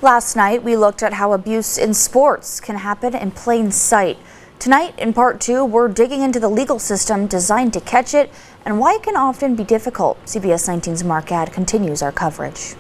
Last night, we looked at how abuse in sports can happen in plain sight. Tonight, in part 2, we're digging into the legal system designed to catch it and why it can often be difficult. CBS 19's Mark Gadd continues our coverage.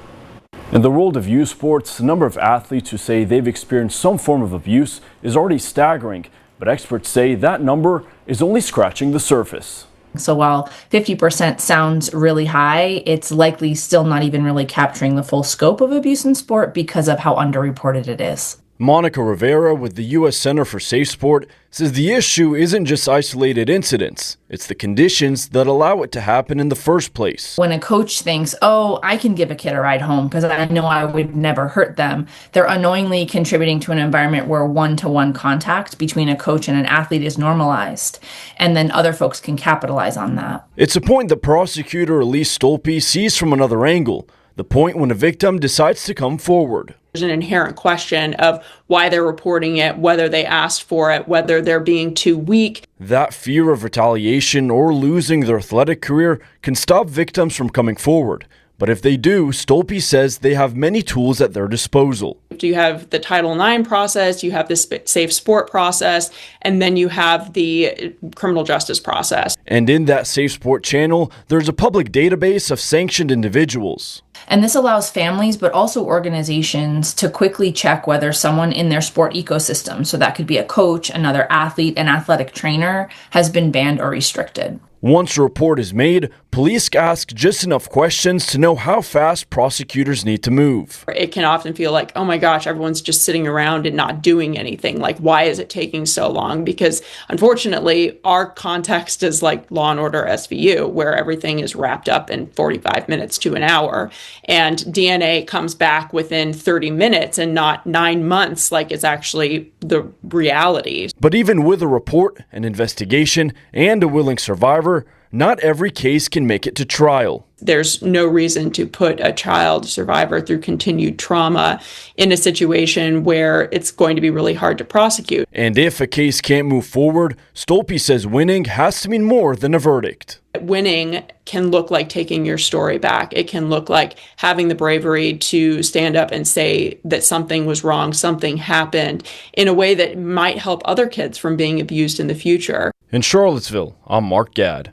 In the world of youth sports, the number of athletes who say they've experienced some form of abuse is already staggering, but experts say that number is only scratching the surface. So while 50% sounds really high, it's likely still not even really capturing the full scope of abuse in sport because of how underreported it is. Monica Rivera with the U.S. Center for SafeSport says the issue isn't just isolated incidents, it's the conditions that allow it to happen in the first place. When a coach thinks, oh, I can give a kid a ride home because I know I would never hurt them, they're unknowingly contributing to an environment where one-to-one contact between a coach and an athlete is normalized, and then other folks can capitalize on that. It's a point that prosecutor Elysse Stolpe sees from another angle, the point when a victim decides to come forward. There's an inherent question of why they're reporting it, whether they asked for it, whether they're being too weak. That fear of retaliation or losing their athletic career can stop victims from coming forward. But if they do, Stolpe says they have many tools at their disposal. You have the Title IX process, you have the SafeSport process, and then you have the criminal justice process. And in that SafeSport channel, there's a public database of sanctioned individuals. And this allows families, but also organizations, to quickly check whether someone in their sport ecosystem, so that could be a coach, another athlete, an athletic trainer, has been banned or restricted. Once a report is made, police ask just enough questions to know how fast prosecutors need to move. It can often feel like, oh my gosh, everyone's just sitting around and not doing anything. Like, why is it taking so long? Because unfortunately, our context is like Law and Order SVU, where everything is wrapped up in 45 minutes to an hour. And DNA comes back within 30 minutes and not 9 months, like it's actually the reality. But even with a report, an investigation, and a willing survivor, not every case can make it to trial. There's no reason to put a child survivor through continued trauma in a situation where it's going to be really hard to prosecute. And if a case can't move forward, Stolpe says winning has to mean more than a verdict. Winning can look like taking your story back. It can look like having the bravery to stand up and say that something was wrong, something happened, in a way that might help other kids from being abused in the future. In Charlottesville, I'm Mark Gadd.